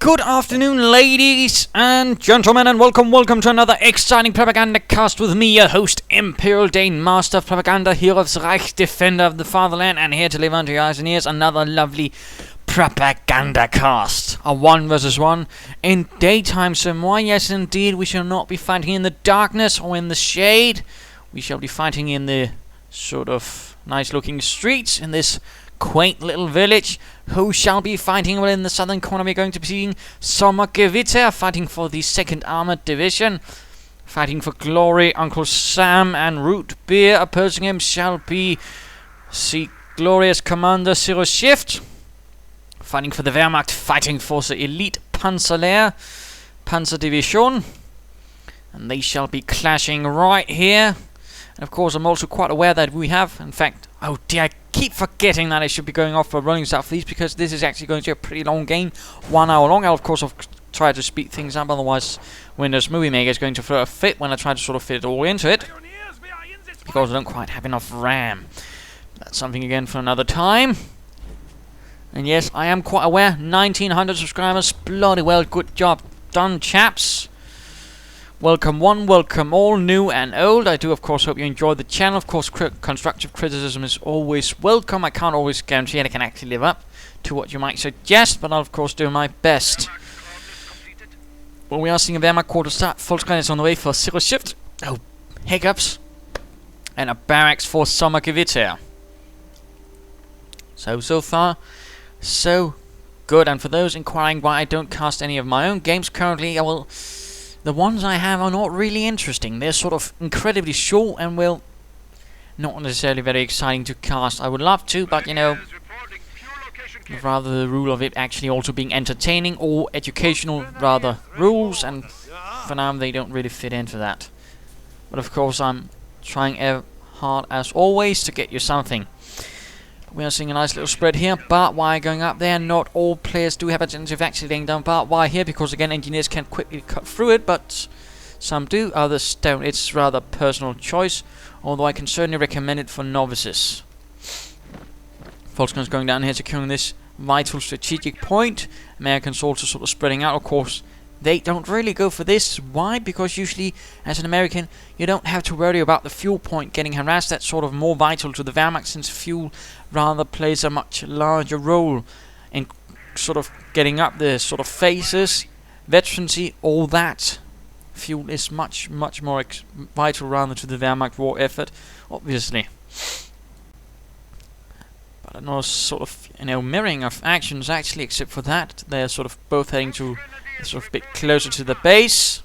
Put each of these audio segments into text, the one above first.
Good afternoon, ladies and gentlemen, and welcome to another exciting Propagandacast with me, your host, Imperial Dane, Master of Propaganda, Hero of the Reich, Defender of the Fatherland, and here to live unto your eyes and ears, another lovely Propagandacast. A 1 versus 1 in daytime Semois. Yes, indeed, we shall not be fighting in the darkness or in the shade. We shall be fighting in the sort of nice-looking streets in this quaint little village. Who shall be fighting? Well, in the southern corner we're going to be seeing Sommergewitter fighting for the 2nd Armoured Division. Fighting for glory, Uncle Sam and Root Beer. Opposing him shall be the glorious Commander Zeroshift. Fighting for the Wehrmacht, fighting for the elite Panzer Lehr, Panzer Division. And they shall be clashing right here. And of course, I'm also quite aware that we have, in fact, oh dear, I keep forgetting that I should be going off for running stuff for these because this is actually going to be a pretty long game, 1 hour long. I'll of course try to speed things up, otherwise Windows Movie Maker is going to throw a fit when I try to sort of fit it all into it, because I don't quite have enough RAM. That's something again for another time. And yes, I am quite aware, 1900 subscribers, bloody well, good job done, chaps. Welcome one, welcome all, new and old. I do of course hope you enjoy the channel. Of course, constructive criticism is always welcome. I can't always guarantee that I can actually live up to what you might suggest, but I'll of course do my best. Well, we are seeing a Wehrmacht quarter start. Volkswagen is on the way for Zeroshift. Oh, hiccups. And a barracks for Sommergewitter. So far, so good. And for those inquiring why I don't cast any of my own games currently, the ones I have are not really interesting. They're sort of incredibly short and, well, not necessarily very exciting to cast. I would love to, but, you know, rather the rule of it actually also being entertaining or educational, rather, rules, and for now they don't really fit into that. But of course I'm trying hard as always to get you something. We are seeing a nice little spread here. Barbed wire going up there. Not all players do have a tendency of actually laying down barbed wire here, because again engineers can quickly cut through it, but some do, others don't. It's rather personal choice, although I can certainly recommend it for novices. Volkswagen's going down here, securing this vital strategic point. Americans also sort of spreading out. Of course, they don't really go for this. Why? Because usually, as an American, you don't have to worry about the fuel point getting harassed. That's sort of more vital to the Wehrmacht, since fuel rather plays a much larger role in sort of getting up the sort of phases, veterancy, all that. Fuel is much more vital rather to the Wehrmacht war effort, obviously. But I know sort of, you know, mirroring of actions actually, except for that they're sort of both heading to sort of a bit closer to the base.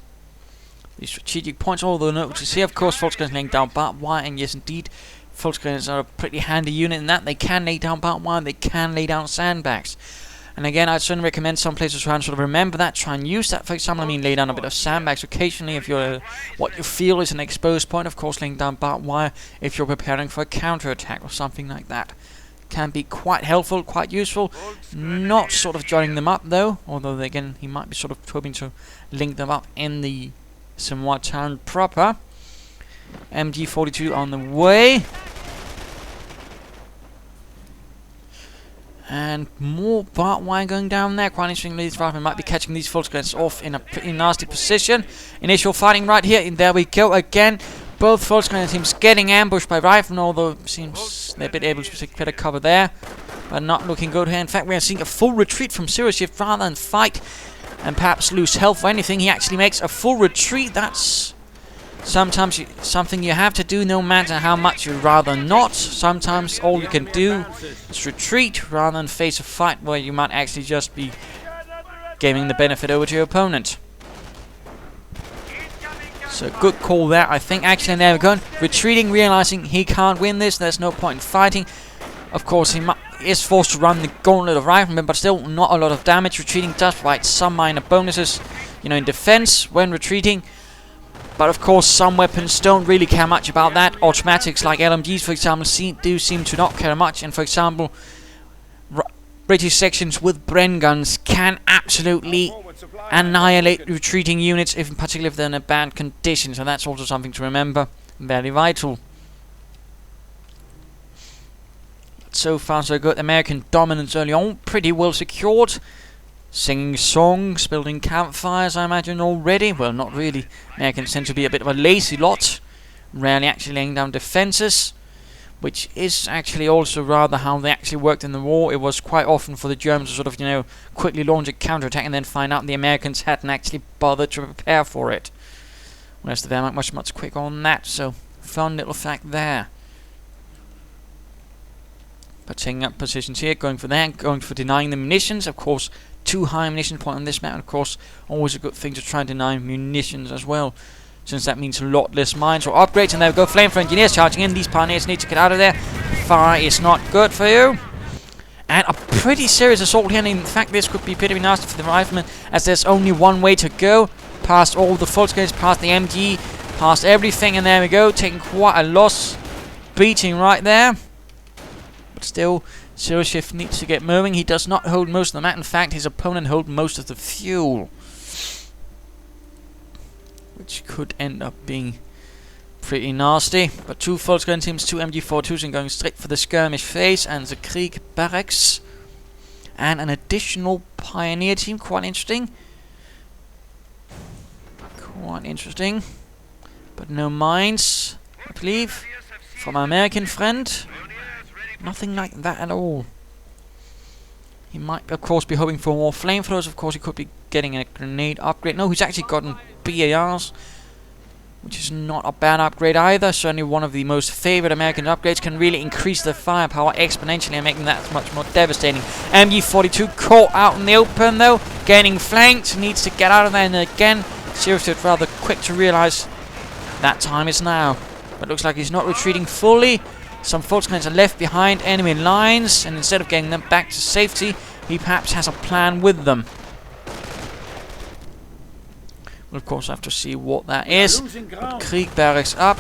These strategic points, although notice here, of course, Volkswagen is laying down barbed wire, and yes, indeed, Volkswagens are a pretty handy unit in that they can lay down barbed wire, they can lay down sandbags. And again, I'd certainly recommend some places try and sort of remember that, try and use that. For example, I mean, lay down a bit of sandbags occasionally if you're what you feel is an exposed point. Of course, laying down barbed wire if you're preparing for a counter-attack or something like that. Can be quite helpful, quite useful. Not sort of joining them up though, although again he might be sort of hoping to link them up in the Semois town proper. MG42 on the way. And more barbed wire going down there. Quite interestingly, these riflemen might be catching these Volkswagens off in a pretty nasty position. Initial fighting right here, and there we go again. Both Volkswagen teams getting ambushed by riflemen, although it seems they're a bit able to take better cover there. But not looking good here. In fact, we are seeing a full retreat from Zeroshift rather than fight and perhaps lose health or anything. He actually makes a full retreat. That's sometimes something you have to do, no matter how much you'd rather not. Sometimes all you can do is retreat rather than face a fight where you might actually just be giving the benefit over to your opponent. So good call there, I think. Actually, there we go. Retreating, realizing he can't win this. There's no point in fighting. Of course, he is forced to run the gauntlet of riflemen, but still not a lot of damage. Retreating does provide some minor bonuses, you know, in defense when retreating. But of course, some weapons don't really care much about that. Automatics like LMGs, for example, do seem to not care much. And for example, British sections with Bren guns can absolutely annihilate retreating units, particularly if they're in a bad condition. So that's also something to remember. Very vital. So far so good. American dominance early on, pretty well secured. singing songs, building campfires, I imagine already. Well, not really. Americans tend to be a bit of a lazy lot, rarely actually laying down defences, which is actually also rather how they actually worked in the war. It was quite often for the Germans to sort of, quickly launch a counterattack and then find out the Americans hadn't actually bothered to prepare for it. Whereas the Wehrmacht was much quicker on that, so fun little fact there. But taking up positions here, going for that, going for denying the munitions. Of course, too high munition point on this map, and of course, always a good thing to try and deny munitions as well, since that means a lot less mines or upgrades. And there we go, flamethrower engineers charging in. These pioneers need to get out of there. Fire is not good for you. And a pretty serious assault here, and in fact this could be pretty nasty for the riflemen, as there's only one way to go. Past all the Volkswagens, past the MG, past everything, and there we go, taking quite a loss. Beating right there. But still, Zeroshift needs to get moving. He does not hold most of the map. In fact, his opponent holds most of the fuel, which could end up being pretty nasty. But 2 Volkswagen teams, 2 MG42s, and going straight for the skirmish phase and the Krieg barracks. And an additional pioneer team, quite interesting. Quite interesting. But no mines, I believe, from our American friend. Nothing like that at all. He might, of course, be hoping for more flamethrowers. Of course, he could be getting a grenade upgrade. No, he's actually gotten BARs, which is not a bad upgrade either. Certainly one of the most favored American upgrades. Can really increase the firepower exponentially and making that much more devastating. MG42 caught out in the open, though. Gaining flanked. Needs to get out of there. And again, Zeroshift rather quick to realize that time is now. But looks like he's not retreating fully. Some Volkswagens are left behind enemy lines, and instead of getting them back to safety, he perhaps has a plan with them. We'll of course have to see what that is. But Krieg barracks up.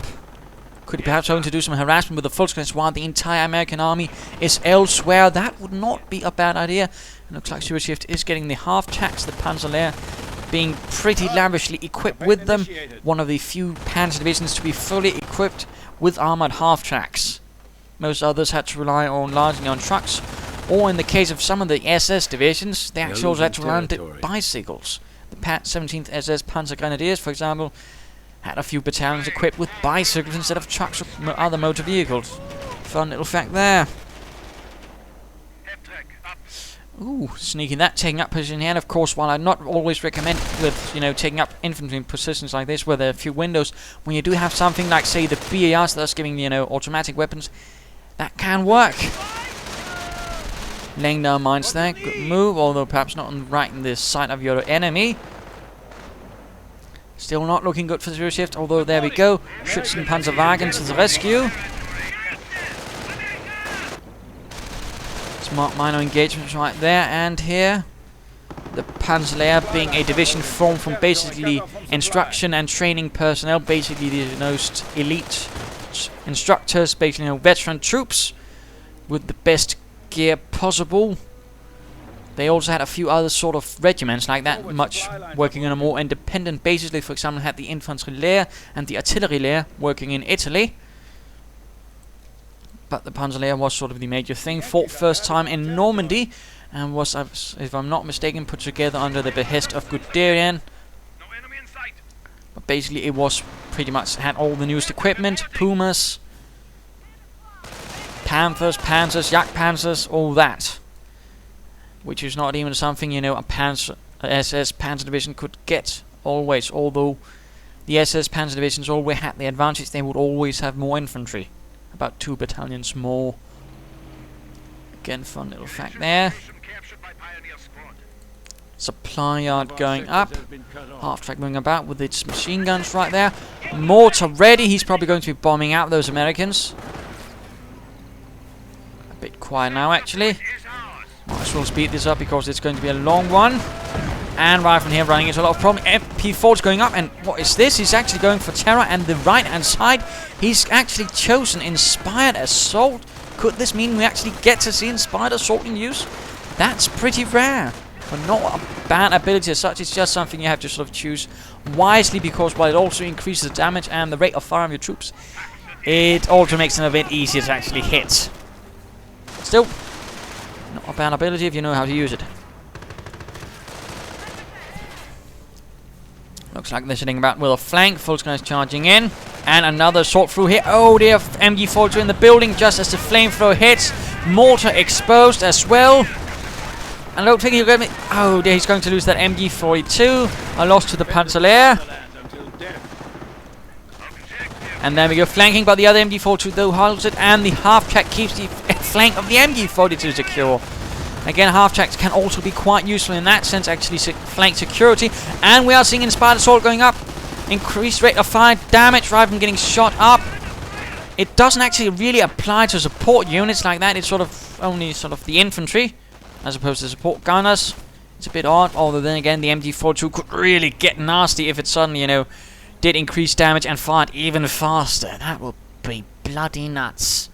Could he perhaps hope to do some harassment with the Volkswagens while the entire American army is elsewhere? That would not be a bad idea. And looks like Zeroshift is getting the half-tracks, the Panzer Lehr, being pretty lavishly equipped with them. One of the few panzer divisions to be fully equipped with armoured half-tracks. Most others had to rely largely on trucks, or in the case of some of the SS divisions, they actually also had to rely on bicycles. The 17th SS Panzer Grenadiers, for example, had a few battalions equipped with bicycles instead of trucks or other motor vehicles. Fun little fact there. Ooh, sneaking that, taking up position here. And of course, while I not always recommend with, taking up infantry in positions like this where there are a few windows, when you do have something like, say, the BARs that's giving, automatic weapons, that can work. Laying down mines there, good move, although perhaps not right in the sight of your enemy. Still not looking good for Zeroshift, although there we go. Schützenpanzerwagen to the rescue. Smart minor engagements right there, and here the Panzer Lehr being a division formed from basically instruction and training personnel, basically the most elite instructors, basically veteran troops with the best gear possible. They also had a few other sort of regiments like that, much working on a more independent basis. They, for example, had the Infantry Lehr and the Artillery Lehr working in Italy. But the Panzer Lehr was sort of the major thing. Fought first time in Normandy and was, if I'm not mistaken, put together under the behest of Guderian. But basically it was pretty much, had all the newest equipment, Pumas, Panthers, Panzers, Jagdpanzers, all that. Which is not even something, a SS Panzer Division could get always, although the SS Panzer Divisions always had the advantage they would always have more infantry. About 2 battalions more. Again, fun little fact there. Supply yard going up. Half-track moving about with its machine guns right there. Mortar ready. He's probably going to be bombing out those Americans. A bit quiet now, actually. Might as well speed this up because it's going to be a long one. And Rifleman here running into a lot of problems. MP4's going up, and what is this? He's actually going for terror and the right-hand side. He's actually chosen Inspired Assault. Could this mean we actually get to see Inspired Assault in use? That's pretty rare. But not a bad ability as such. It's just something you have to sort of choose wisely, because while it also increases the damage and the rate of fire of your troops, it also makes them a bit easier to actually hit. Still, not a bad ability if you know how to use it. Looks like they're sitting about with a flank. Volkswagen is charging in. And another assault through here. Oh, they have MG42 in the building just as the flamethrower hits. Mortar exposed as well. And I don't think he'll get me. Oh, there he's going to lose that MG42. A loss to the Panzer Lehr. And there we go, flanking, but the other MG42 though holds it. And the half-track keeps the flank of the MG42 secure. Again, half-tracks can also be quite useful in that sense, actually flank security. And we are seeing inspired assault going up. Increased rate of fire damage rather than getting shot up. It doesn't actually really apply to support units like that. It's sort of only sort of the infantry, as opposed to support gunners. It's a bit odd, although then again, the MG42 could really get nasty if it suddenly, you know, did increase damage and fired even faster. That would be bloody nuts.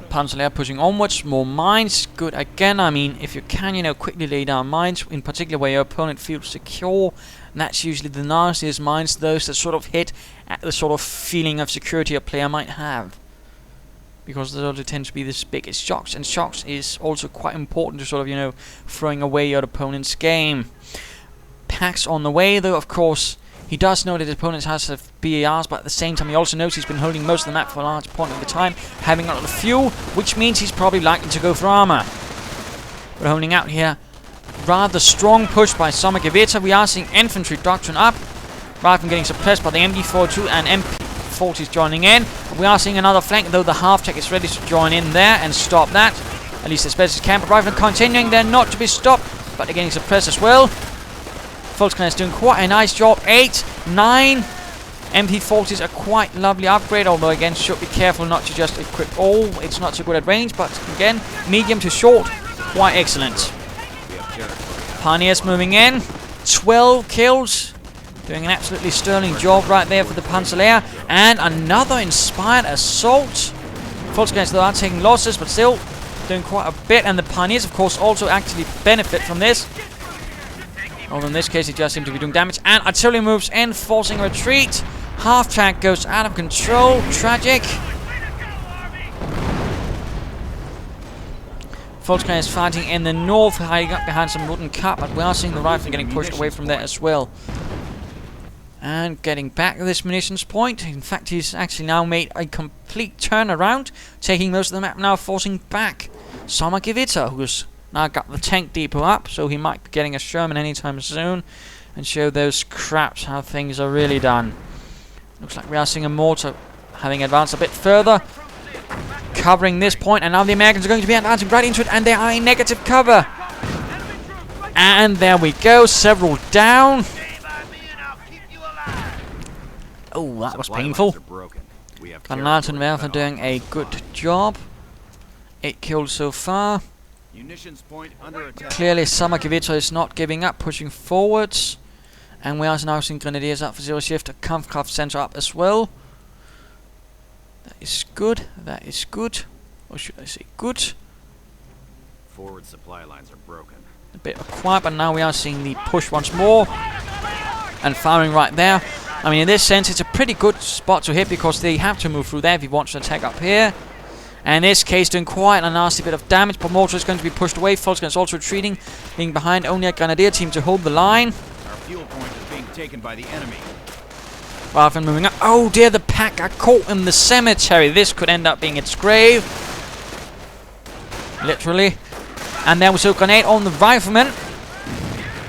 Panzer Lehr pushing onwards, more mines, good again. I mean, if you can, you know, quickly lay down mines, in particular where your opponent feels secure, and that's usually the nastiest mines, those that sort of hit at the sort of feeling of security a player might have. Because those also tend to be the biggest shocks, and shocks is also quite important to sort of, you know, throwing away your opponent's game. Packs on the way, though, of course. He does know that his opponent has BARs, but at the same time he also knows he's been holding most of the map for a large point of the time, having a lot of fuel, which means he's probably likely to go for armor. We're holding out here. Rather strong push by Sommergewitter. We are seeing infantry doctrine up, rather than getting suppressed by the MG42 and MP40s joining in. But we are seeing another flank, though the half-track is ready to join in there and stop that. At least as best as can, but rather than continuing, they're not to be stopped, but they're getting suppressed as well. Volkswagen is doing quite a nice job. 8, 9 MP40s, a quite lovely upgrade, although again should be careful not to just equip all. It's not so good at range, but again, medium to short, quite excellent. Pioneers moving in, 12 kills, doing an absolutely sterling job right there for the Panzer Lehr. And another inspired assault. Volkswagen though are taking losses, but still doing quite a bit, and the Pioneers of course also actually benefit from this. Although in this case, it just seems to be doing damage. And artillery moves in, forcing a retreat. Half-track goes out of control. Tragic. Volkswagen is fighting in the north, hiding up behind some wooden cut, but we are seeing the rifle getting pushed away from there as well. And getting back to this munitions point. In fact, he's actually now made a complete turnaround, taking most of the map now, forcing back Sommergewitter, who's now got the tank depot up, so he might be getting a Sherman anytime soon and show those craps how things are really done. Looks like we are seeing a mortar having advanced a bit further, covering this point, and now the Americans are going to be advancing right into it, and they are in negative cover. And there we go, several down. Oh, that was painful. Panzer Lehr are doing a good job. 8 kills so far. Clearly Sommergewitter is not giving up, pushing forwards. And we are now seeing Grenadiers up for Zeroshift, a Kampfkraft Center up as well. That is good, that is good. Or should I say good? Forward supply lines are broken. A bit of quiet, but now we are seeing the push once more. And firing right there. I mean, in this sense, it's a pretty good spot to hit because they have to move through there if he wants to attack up here. And in this case, doing quite a nasty bit of damage, but mortar is going to be pushed away. Volkswagen is also retreating, being behind only a Grenadier team to hold the line. Our fuel point is being taken by the enemy. Rather than moving up. Oh dear, the pack are caught in the cemetery. This could end up being its grave. Literally. And then we saw a grenade on the rifleman.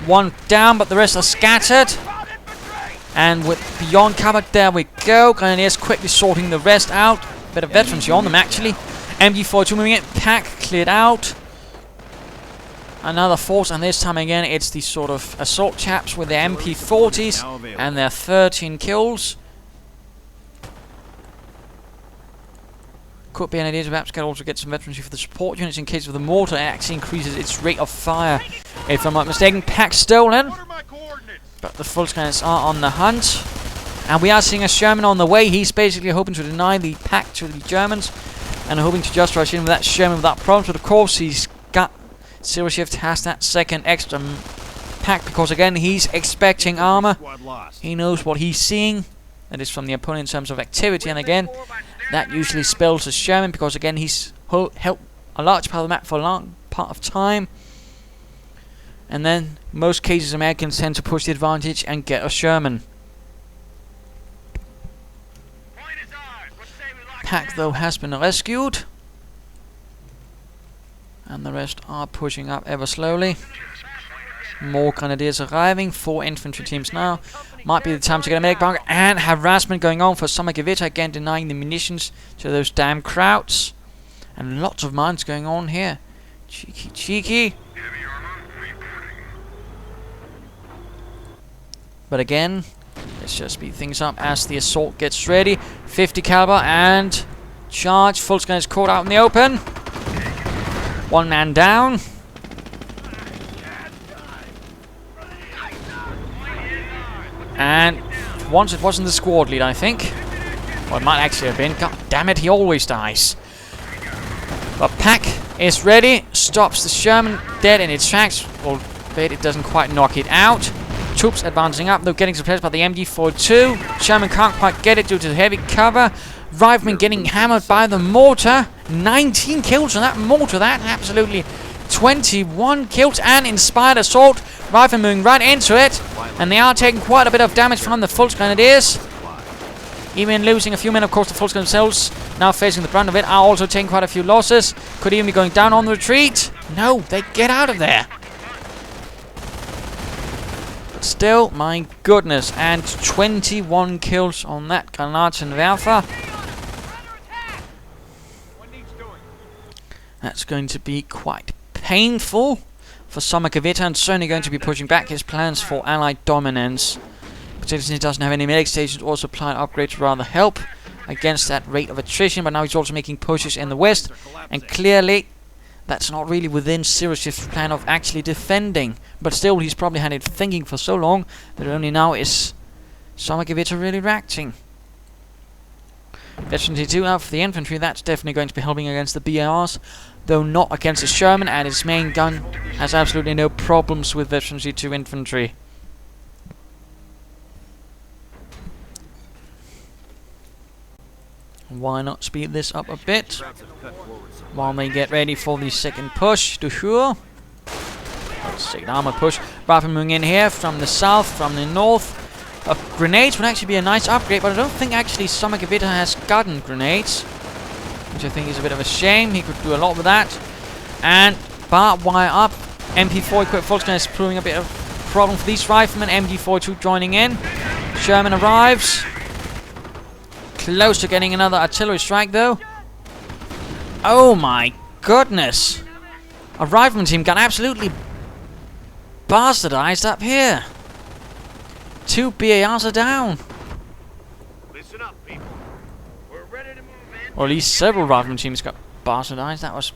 One down, but the rest are scattered. And with beyond cover, there we go. Grenadiers quickly sorting the rest out. Bit of veterans on them actually. MG42 moving in, pack cleared out. Another force, and this time again it's the sort of assault chaps with their MP40s and their 13 kills. Could be an idea to perhaps also get some veterancy for the support units in case of the mortar actually increases its rate of fire. If I'm not mistaken, pack stolen. But the Volkswagens are on the hunt. And we are seeing a Sherman on the way. He's basically hoping to deny the pack to the Germans and hoping to just rush in with that Sherman without problems. But of course, he's got Zeroshift has that second extra pack because again, he's expecting armor. He knows what he's seeing. That is from the opponent in terms of activity. And again, that usually spells a Sherman because again, he's held a large part of the map for a long part of time. And then, most cases, Americans tend to push the advantage and get a Sherman. Pack, though, has been rescued. And the rest are pushing up ever slowly. More grenadiers arriving. 4 infantry teams now. Might be the time to get a medic bunker. And harassment going on for Sommergewitter. Again, denying the munitions to those damn krauts. And lots of mines going on here. Cheeky, cheeky. But again, let's just speed things up as the assault gets ready. 50 caliber and charge. Full screen is caught out in the open. 1 man down. And once it wasn't the squad lead, I think. Well, it might actually have been. God damn it, he always dies. But Pack is ready. Stops the Sherman dead in its tracks. Albeit it doesn't quite knock it out. Troops advancing up, though getting suppressed by the MG42. Sherman can't quite get it due to the heavy cover. Rifleman getting hammered by the mortar. 19 kills on that mortar. That absolutely 21 kills and inspired assault. Rifleman moving right into it. And they are taking quite a bit of damage from the Fultz Grenadiers. Even losing a few men, of course, the Fultz themselves, now facing the brunt of it, are also taking quite a few losses. Could even be going down on the retreat. No, they get out of there. But still, my goodness, and 21 kills on that Granatenwerfer. That's going to be quite painful for Sommergewitter, and certainly going to be pushing back his plans for Allied dominance. Particularly since he doesn't have any medic stations or supply upgrades to rather help against that rate of attrition, but now he's also making pushes in the west, and clearly that's not really within Zeroshift's plan of actually defending. But still, he's probably had it thinking for so long that only now is Sommergewitter really reacting. Veteran T2 out for the infantry, that's definitely going to be helping against the BARs, though not against the Sherman, and his main gun has absolutely no problems with Veteran T2 infantry. Why not speed this up a bit while they get ready for the second push to Hur. Second armoured push. Rifle moving in here from the south, from the north. Grenades would actually be a nice upgrade, but I don't think actually Sommergewitter has gotten grenades, which I think is a bit of a shame. He could do a lot with that. And barbed wire up. MP4 equipped Volkswagen is proving a bit of a problem for these riflemen. MG42 joining in. Sherman arrives. Close to getting another artillery strike, though. Oh my goodness! A rifleman team got absolutely bastardized up here. 2 BARs are down. Listen up, people. We're ready to move in. Or at least several rifleman teams got bastardized. That was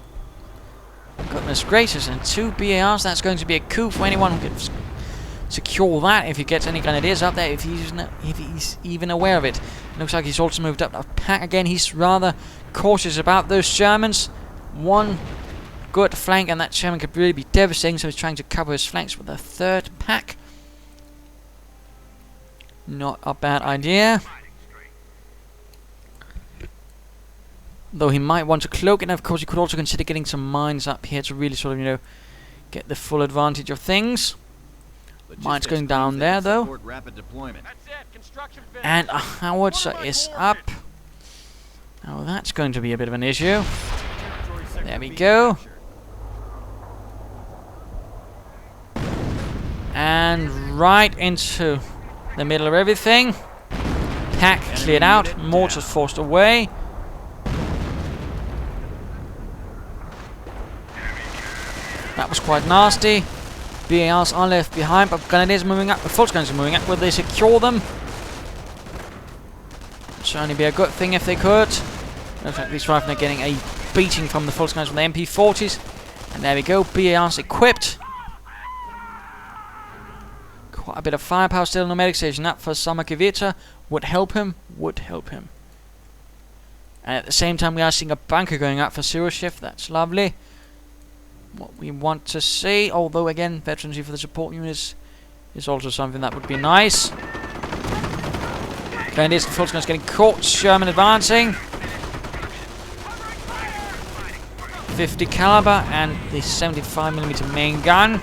goodness gracious. And 2 BARs. That's going to be a coup for anyone who can secure that. If he gets any grenadiers up there, if he's even aware of it. Looks like he's also moved up a pack again. He's rather cautious about those Shermans. One good flank, and that Sherman could really be devastating, so he's trying to cover his flanks with a third pack. Not a bad idea. Though he might want to cloak it, and of course he could also consider getting some mines up here to really sort of, you know, get the full advantage of things. Mines going down there, though. And a howitzer is up. Oh, that's going to be a bit of an issue. There we go. And right into the middle of everything. Pack cleared out. Mortars forced away. That was quite nasty. BARs are left behind, but Grenadiers moving up. The Fultz guns are moving up. Will they secure them? Would certainly be a good thing if they could. Looks like these riflemen are getting a beating from the Fultz guns with the MP40s. And there we go. BARs equipped. Quite a bit of firepower still in the medic station. That for Sommergewitter would help him. Would help him. And at the same time, we are seeing a bunker going up for Zeroshift. That's lovely. What we want to see, although again, veterancy for the support units is also something that would be nice. Grenadiers and Fultz guns getting caught. Sherman advancing. 50 caliber and the 75mm main gun.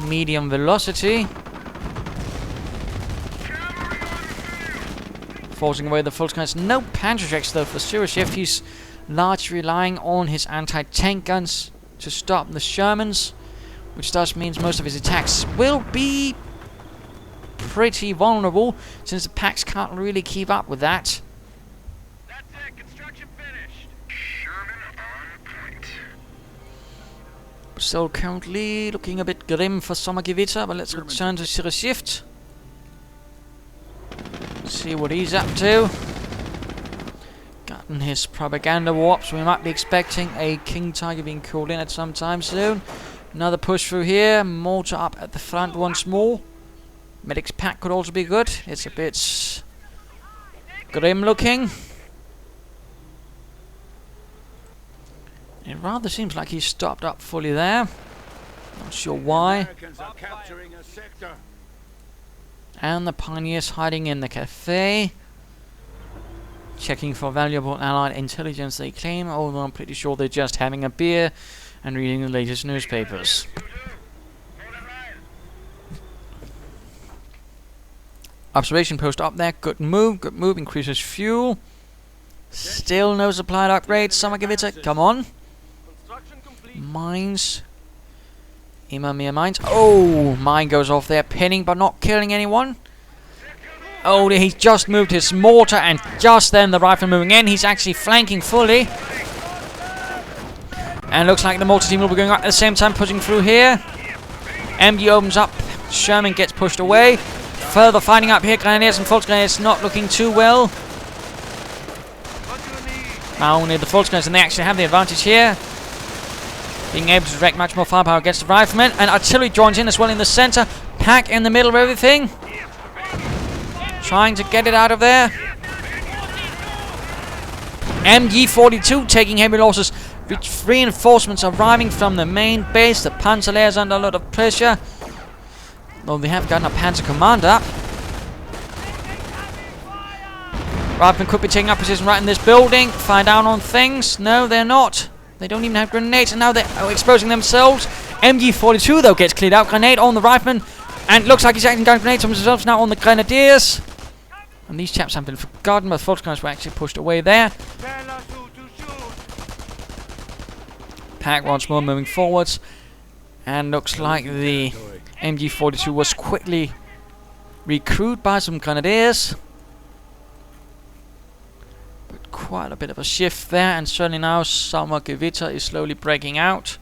medium velocity. Forcing away the Volkskriegs. No Panzer tracks though for Zeroshift. He's largely relying on his anti-tank guns to stop the Shermans, which thus means most of his attacks will be pretty vulnerable, since the packs can't really keep up with that. That's it. Construction finished. Sherman on point. Still currently looking a bit grim for Sommergewitter, but let's return to Zeroshift. See what he's up to. Gotten his propaganda warps. We might be expecting a King Tiger being called in at some time soon. Another push through here. Mortar up at the front once more. Medic's pack could also be good. It's a bit grim looking. It rather seems like he's stopped up fully there. Not sure why. Americans are capturing a sector. And the pioneers hiding in the cafe. Checking for valuable allied intelligence they claim, although I'm pretty sure they're just having a beer and reading the latest newspapers. Observation post up there, good move, increases fuel. Still no supplied upgrades, Sommergewitter, come on. Mines. Imamir mines. Oh, mine goes off there, pinning but not killing anyone. Oh, he's just moved his mortar, and just then the rifle moving in. He's actually flanking fully. And looks like the mortar team will be going up at the same time, pushing through here. MG opens up. Sherman gets pushed away. Further fighting up here. Grenadiers and Volksgrenadiers not looking too well. Now only the Volksgrenadiers, and they actually have the advantage here. Being able to direct much more firepower against the riflemen. And artillery joins in as well in the center. Pack in the middle of everything. Trying to get it out of there. MG42 taking heavy losses. With reinforcements arriving from the main base. The Panzer Lehr is under a lot of pressure. Well, they have gotten a Panzer commander. Riflemen could be taking up position right in this building. Fire down on things. No, they're not. They don't even have grenades, and now they're exposing themselves. MG42 though gets cleared out. Grenade on the rifleman. And looks like he's acting down grenades on himself now on the grenadiers. And these chaps have been forgotten, but the Volkskriegs were actually pushed away there. Pack once more moving forwards. And looks like the MG42 was quickly recruited by some grenadiers. But quite a bit of a shift there, and certainly now Sommergewitter is slowly breaking out.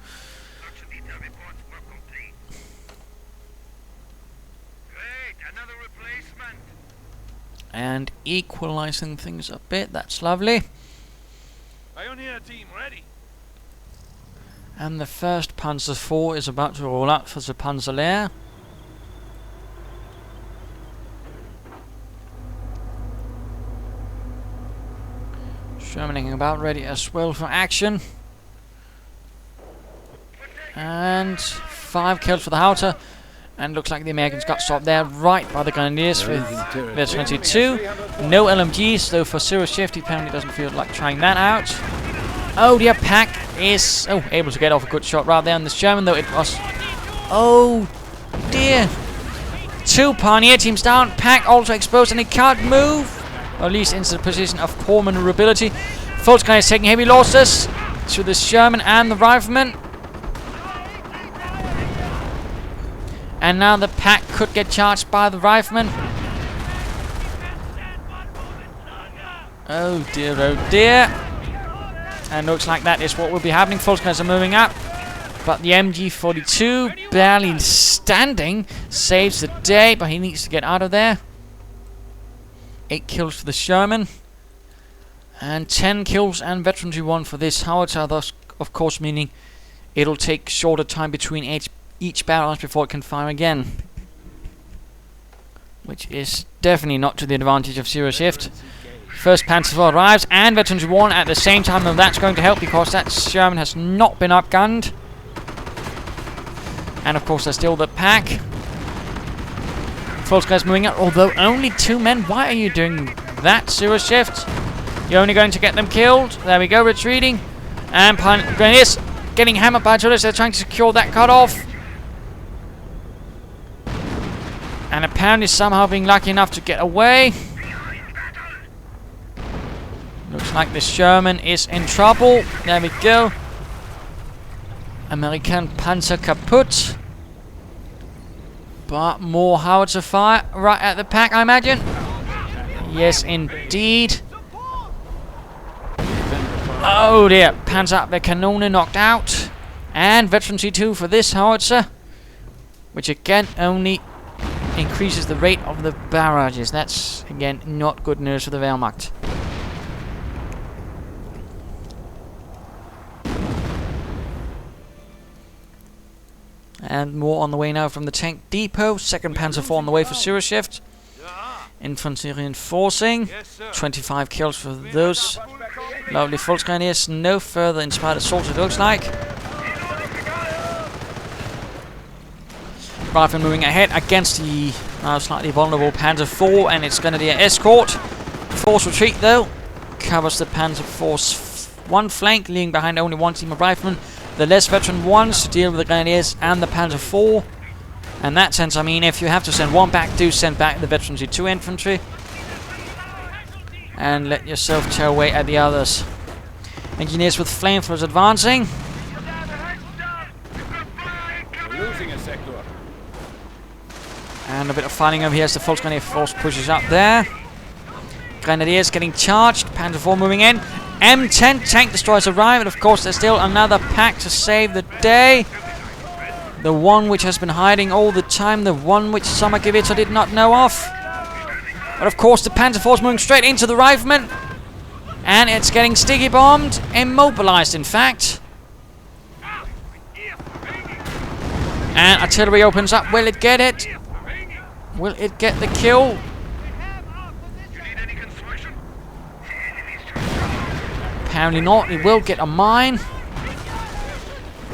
And equalizing things a bit, that's lovely. Pioneer team ready. And the first Panzer IV is about to roll out for the Panzer Lehr. Shermaning about ready as well for action. And 5 kills for the Hauter. And looks like the Americans got stopped there right by the Grenadiers with their 22. No LMGs, though for Zeroshift he apparently doesn't feel like trying that out. Oh, the pack is able to get off a good shot right there on this German, though it was... Oh dear. 2 Pioneer teams down. Pack also exposed and he can't move. Or at least into the position of poor maneuverability. Volkskriegs is taking heavy losses to the Sherman and the Rifleman. And now the pack could get charged by the Rifleman. Oh dear, oh dear. And looks like that is what will be happening. Volkskriegs are moving up. But the MG42, barely standing, saves the day. But he needs to get out of there. 8 kills for the Sherman. And 10 kills and veteranry 1 for this Howitzer. Thus, of course, meaning it'll take shorter time between each barrel before it can fire again. Which is definitely not to the advantage of Zeroshift. First Panzer IV arrives and veteranry 1 at the same time, and that's going to help because that Sherman has not been upgunned. And of course there's still the pack. Volkskriegs moving out, although only 2 men. Why are you doing that, Zeroshift? You're only going to get them killed. There we go, retreating. And Grenadiers getting hammered by artillery. They're trying to secure that cut off. And apparently somehow being lucky enough to get away. Looks like the Sherman is in trouble. There we go. American Panzer kaputt. But more howitzer fire right at the pack, I imagine. Yes, indeed. Oh dear. Panzerabwehrkanone knocked out. And veteran C2 for this howitzer. Which again only increases the rate of the barrages. That's again not good news for the Wehrmacht. And more on the way now from the tank depot. 2nd Panzer IV on the way for Zeroshift. Infantry reinforcing. 25 kills for those lovely Volksgrenadiers. No further inspired assault, it looks like. Rifle moving ahead against the now slightly vulnerable Panzer IV and its Grenadier escort. Force retreat though. Covers the Panzer IV's one flank, leaving behind only one team of riflemen. The less veteran ones to deal with the Grenadiers and the Panzer IV. In that sense, I mean, if you have to send one back, do send back the veteran C2 infantry. And let yourself tear away at the others. Engineers with flamethrowers advancing. We're losing a sector. And a bit of fighting over here as the Volksgrenadier force pushes up there. Grenadiers getting charged. Panzer IV moving in. M10 tank destroyers arrive, and of course there's still another pack to save the day. The one which has been hiding all the time, the one which Sommergewitter did not know of. But of course the Panzer IV is moving straight into the riflemen. And it's getting sticky bombed, immobilized in fact. And artillery opens up. Will it get it? Will it get the kill? Apparently not. It will get a mine.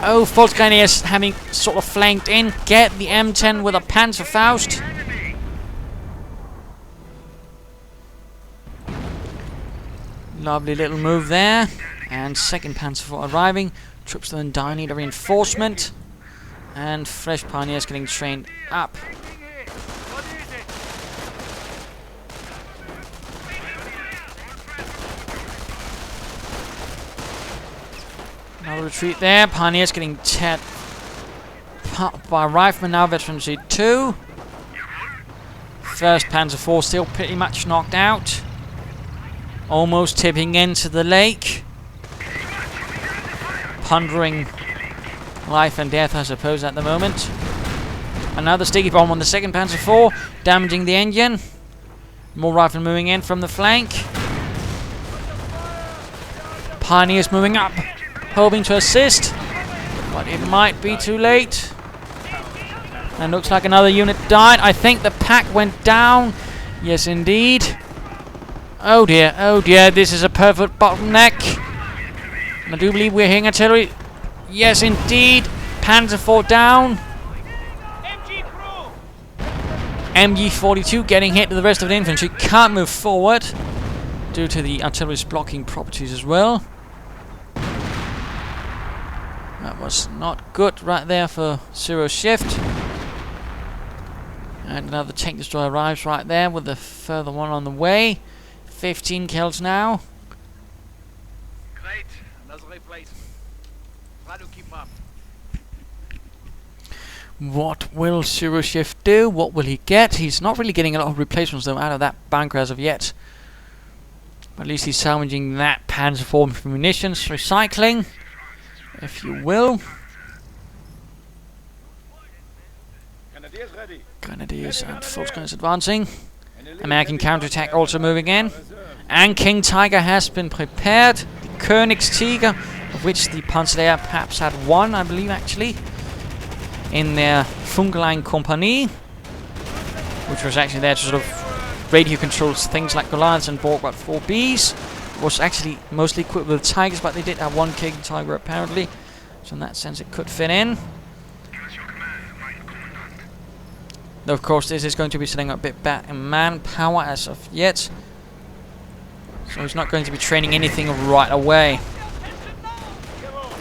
Oh, Volksgrenadiers having sort of flanked in. Get the M10 with a Panzerfaust. Lovely little move there. And 2nd Panzer IV arriving. Troops then die, need a reinforcement. And fresh pioneers getting trained up. Another retreat there. Pioneers getting teared by riflemen now. Veteran C2. 1st Panzer IV still pretty much knocked out. Almost tipping into the lake. Pondering life and death, I suppose, at the moment. Another sticky bomb on the 2nd Panzer IV, damaging the engine. More rifle moving in from the flank. Pioneers moving up, hoping to assist, but it might be too late. And looks like another unit died. I think the pack went down. Yes, indeed. Oh dear, this is a perfect bottleneck. And I do believe we're hitting artillery. Yes, indeed. Panzer IV down. MG42 getting hit, the rest of the infantry can't move forward due to the artillery's blocking properties as well. That was not good right there for Zeroshift. And another tank destroyer arrives right there with a further one on the way. 15 kills now. Great. Another replacement. Try to keep up. What will Zeroshift do? What will he get? He's not really getting a lot of replacements though out of that bunker as of yet. But at least he's salvaging that Panzer IV munitions, recycling, if you will. Grenadiers and Volksgrenadiers advancing. American counterattack also moving in. And King Tiger has been prepared. The Königstiger, of which the Panzer Lehr perhaps had one, I believe actually, in their Funkeline Company, which was actually there to sort of radio control things like Goliaths and Borgward 4Bs. Was actually mostly equipped with Tigers, but they did have one King Tiger apparently. So in that sense it could fit in. Though of course this is going to be setting up a bit back in manpower as of yet. So he's not going to be training anything right away.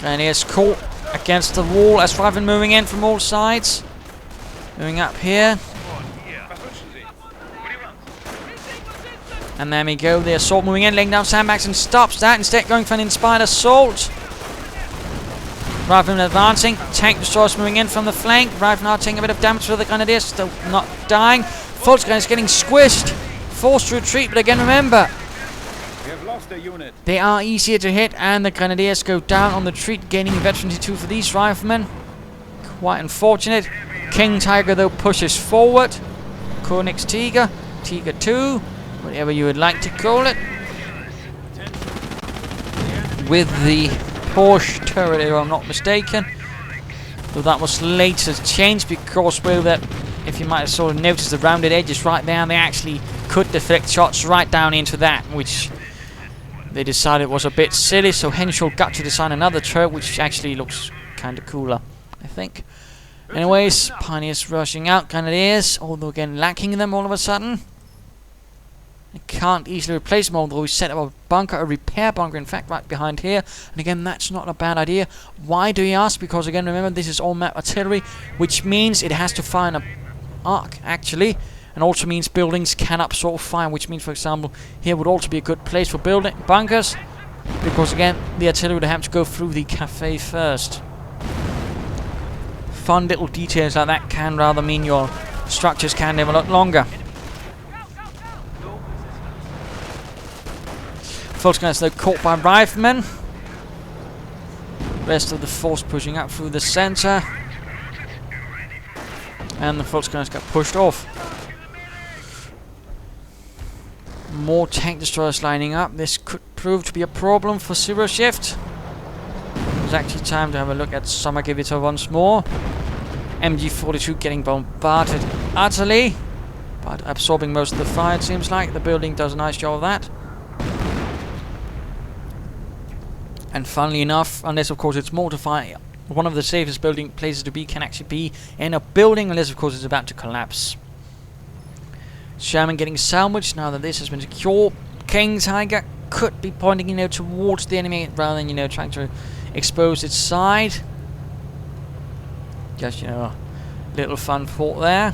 And here's caught against the wall as riflemen moving in from all sides. Moving up here. And there we go, the assault moving in, laying down sandbags and stops that, instead going for an inspired assault. Riflemen advancing, tank destroyers moving in from the flank, Riflemen are taking a bit of damage for the Grenadiers, still not dying. Volksguard is getting squished, forced to retreat, but again remember, We have lost a unit. they are easier to hit, and the Grenadiers go down on the retreat, gaining veterancy 2 for these Riflemen. Quite unfortunate. King Tiger though pushes forward. Koenig's Tiger, Tiger 2, whatever you would like to call it. With the Porsche turret, if I'm not mistaken. Though that was later changed because, well, that if you might have sort of noticed the rounded edges right there, they actually could deflect shots right down into that, which they decided was a bit silly. So Henschel got to design another turret, which actually looks kind of cooler, I think. Anyways, Pioneers rushing out, Grenadiers, although again lacking them all of a sudden. They can't easily replace them, although we set up a bunker, a repair bunker, in fact, right behind here. And again, that's not a bad idea. Why do you ask? Because again, remember, this is all map artillery, which means it has to fire an arc, actually. And also means buildings can absorb fire, which means, for example, here would also be a good place for building bunkers. Because again, the artillery would have to go through the cafe first. Fun little details like that can rather mean your structures can live a lot longer. Volksguard though caught by Riflemen. Rest of the force pushing up through the center. And the Volksguard got pushed off. More tank destroyers lining up. This could prove to be a problem for Zeroshift. It's actually time to have a look at Sommergewitter once more. MG42 getting bombarded utterly, but absorbing most of the fire, it seems like. The building does a nice job of that. And funnily enough, unless of course it's mortar fire, one of the safest building places to be can actually be in a building, unless of course it's about to collapse. Sherman getting salvaged now that this has been secured. King Tiger could be pointing, towards the enemy rather than, trying to expose its side. Just, little fun thought there.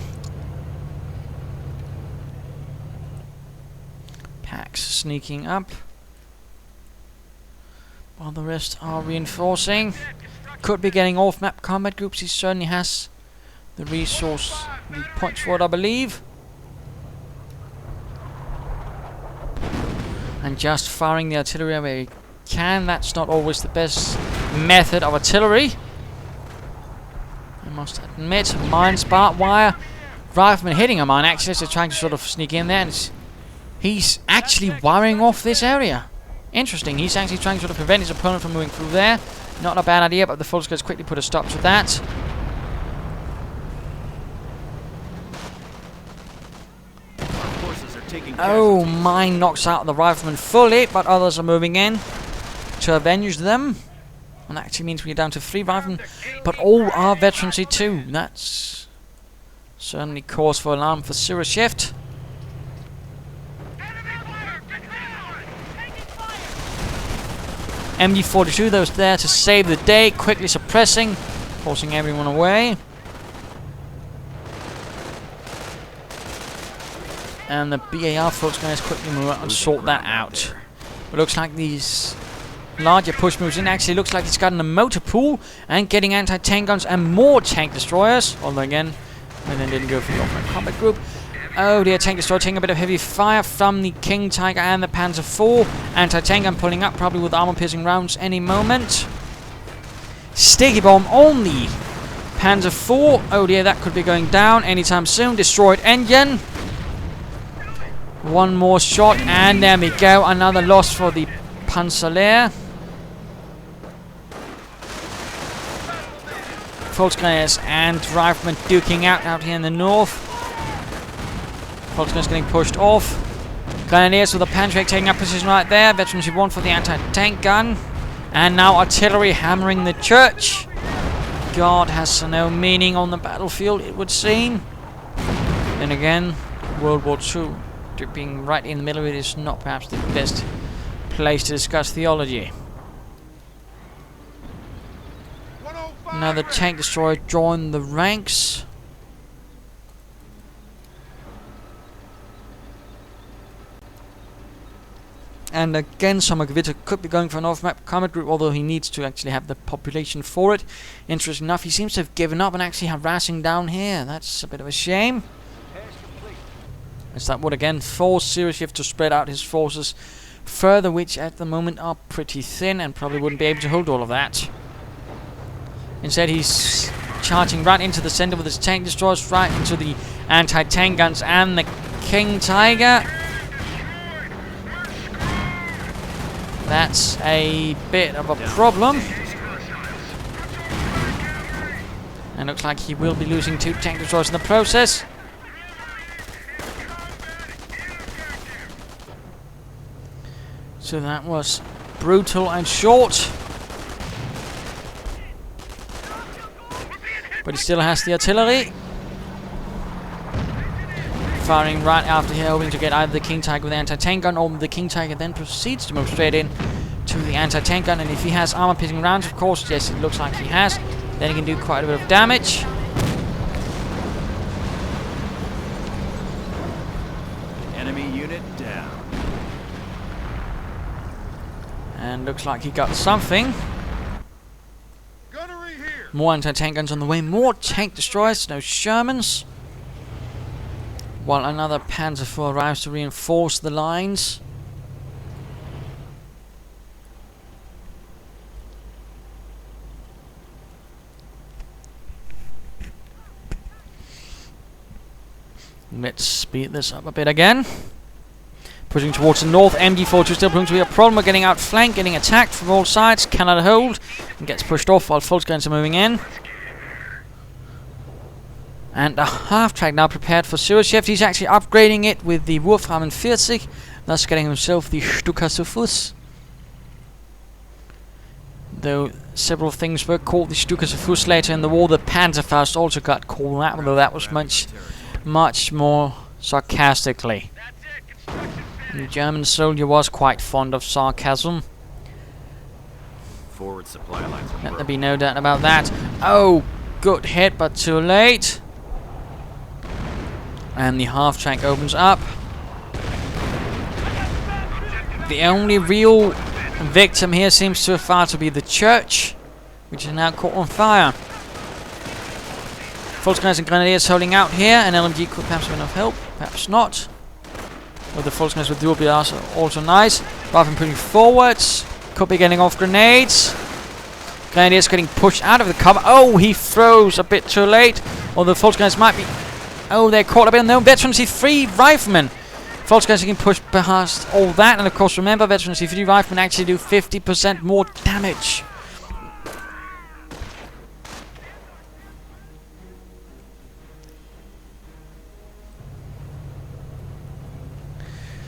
Packs sneaking up, while the rest are reinforcing. Could be getting off-map combat groups. He certainly has the resource, the points for it, I believe. And just firing the artillery where he can. That's not always the best method of artillery, I must admit. Mines, barbed wire. Rifleman hitting a mine, actually, so trying to sort of sneak in there. And he's actually wiring off this area. Interesting. He's actually trying to sort of prevent his opponent from moving through there. Not a bad idea, but the Volksguards quickly put a stop to that. Oh, mine knocks out the Rifleman fully, but others are moving in to avenge them. And that actually means we're down to 3 Riflemen, but all are veterancy too. That's certainly cause for alarm for Zeroshift. MG42 though is there to save the day, quickly suppressing, forcing everyone away. And the BAR folks going to quickly move out and sort that out. It looks like these larger push moves in. Actually looks like it's gotten a motor pool and getting anti-tank guns and more tank destroyers. Although again, and then didn't go for the off-road combat group. Oh dear, tank destroyer taking a bit of heavy fire from the King Tiger and the Panzer IV. Anti-tank gun pulling up, probably with armor-piercing rounds any moment. Sticky bomb on the Panzer IV. Oh dear, that could be going down anytime soon. Destroyed engine. One more shot, and there we go. Another loss for the Panzer Lehr. Volksguards and Riflemen duking out here in the north. Volksguards getting pushed off. Grenadiers with a Panzer taking up position right there. Veterans 1 for the anti-tank gun. And now artillery hammering the church. God has no meaning on the battlefield, it would seem. Then again, World War II. Being right in the middle of it is not perhaps the best place to discuss theology. Another tank destroyer joined the ranks. And again, Sommergewitter could be going for an off-map combat group, although he needs to actually have the population for it. Interesting enough, he seems to have given up and actually harassing down here. That's a bit of a shame. As that would again force Zeroshift to spread out his forces further, which at the moment are pretty thin and probably wouldn't be able to hold all of that. Instead, he's charging right into the center with his tank destroyers, right into the anti-tank guns and the King Tiger. That's a bit of a problem. And looks like he will be losing 2 tank destroyers in the process. So that was brutal and short. But he still has the artillery. Firing right after here, hoping to get either the King Tiger with the anti-tank gun, or the King Tiger then proceeds to move straight in to the anti-tank gun. And if he has armor-piercing rounds, of course, yes, it looks like he has, then he can do quite a bit of damage. Enemy unit down. And looks like he got something. More anti-tank guns on the way, more tank destroyers, no Shermans. While another Panzer IV arrives to reinforce the lines. Let's speed this up a bit again. Pushing towards the north, MG42 still proving to be a problem. We're getting outflanked, getting attacked from all sides, cannot hold, and gets pushed off while Volksguns are moving in. And a half-track now prepared for Zeroshift. He's actually upgrading it with the Wurfrahmen 40, thus getting himself the Stuka zu Fuß. Though several things were called the Stuka zu Fuß later in the war, the Panzerfaust also got called that, although that was much more sarcastically. The German soldier was quite fond of sarcasm. Forward supply lines. Let there be no doubt about that. Oh, good hit, but too late. And the half-track opens up. The only real victim here seems to far to be the church, which is now caught on fire. Volksguns and Grenadiers holding out here, and LMG could perhaps have enough help, perhaps not. With the Volksguns with dual BRs also nice. Rather than putting forwards, could be getting off grenades. Grenadiers getting pushed out of the cover. Oh, he throws a bit too late. Or the Volksguns might be... Oh, they're caught up in no Veterans C3 Riflemen. Volksguns getting pushed past all that. And of course, remember, Veterans C3 Riflemen actually do 50% more damage.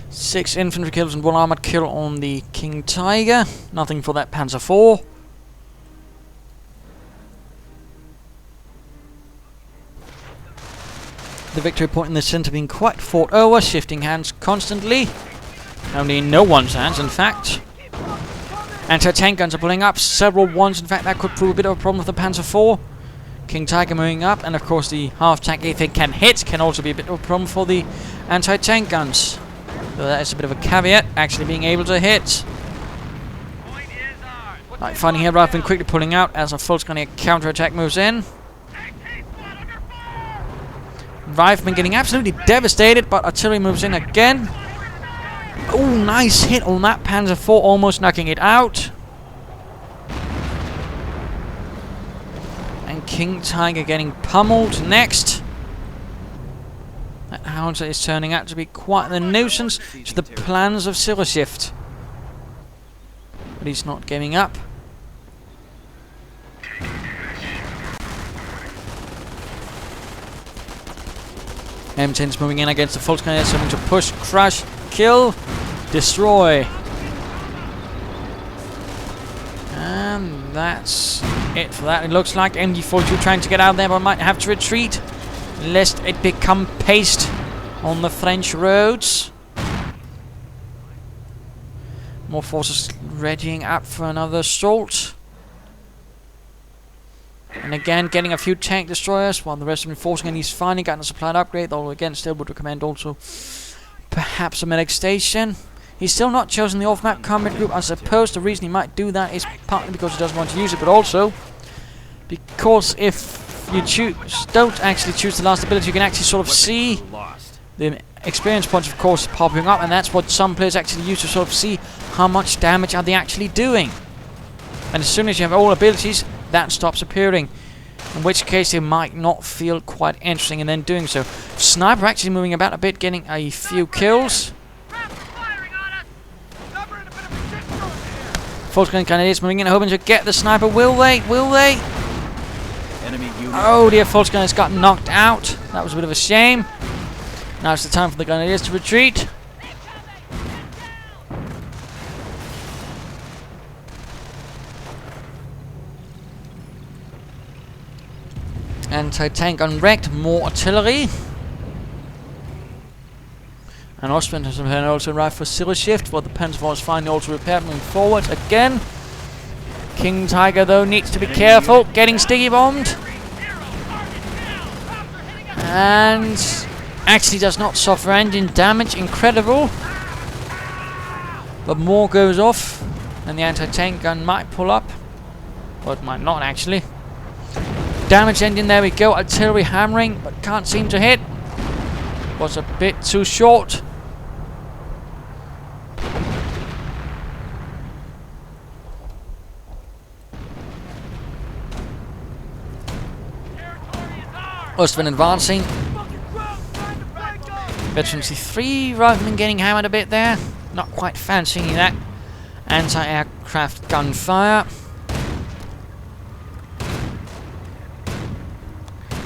Six infantry kills and 1 armored kill on the King Tiger. Nothing for that Panzer IV. The victory point in the center being quite fought over, shifting hands constantly. Only in no one's hands, in fact. Anti-tank guns are pulling up, several ones. In fact, that could prove a bit of a problem with the Panzer IV. King Tiger moving up, and of course the half-tank, if it can hit, can also be a bit of a problem for the anti-tank guns. So that is a bit of a caveat, actually being able to hit. Like finding here, rather than quickly pulling out as a Volksgun counter-attack moves in. Rifleman getting absolutely devastated, but artillery moves in again. Oh, nice hit on that Panzer IV, almost knocking it out. And King Tiger getting pummeled next. That howitzer is turning out to be quite the nuisance to the plans of Zeroshift. But he's not giving up. M10s moving in against the Volksgun, something to push, crush, kill, destroy. And that's it for that. It looks like MG42 trying to get out there, but might have to retreat, lest it become paste on the French roads. More forces readying up for another assault. And again, getting a few tank destroyers, while the rest of them enforcing, and he's finally gotten a supplied upgrade, although again, still would recommend also perhaps a medic station. He's still not chosen the off-map combat group. I suppose the reason he might do that is partly because he doesn't want to use it, but also because if you don't actually choose the last ability, you can actually sort of see the experience points, of course, popping up, and that's what some players actually use to sort of see how much damage are they actually doing. And as soon as you have all abilities, that stops appearing. In which case, it might not feel quite interesting in then doing so. Sniper actually moving about a bit, getting a few kills. False gun candidates moving in, hoping to get the sniper. Will they? Will they? Enemy unit. Oh dear, false gun has got knocked out. That was a bit of a shame. Now it's the time for the Grenadiers to retreat. Anti-tank unwrecked, more artillery. And Ostwind has also arrived for Zeroshift, but the Panzer is finally also repaired, moving forward again. King Tiger, though, needs to be careful, getting sticky bombed. And actually does not suffer engine damage, incredible. But more goes off, and the anti-tank gun might pull up. Or it might not, actually. Damage engine, there we go, artillery hammering, but can't seem to hit. Was a bit too short. Ostwind advancing. Veteran C3 rifleman getting hammered a bit there. Not quite fancying that. Anti-aircraft gunfire.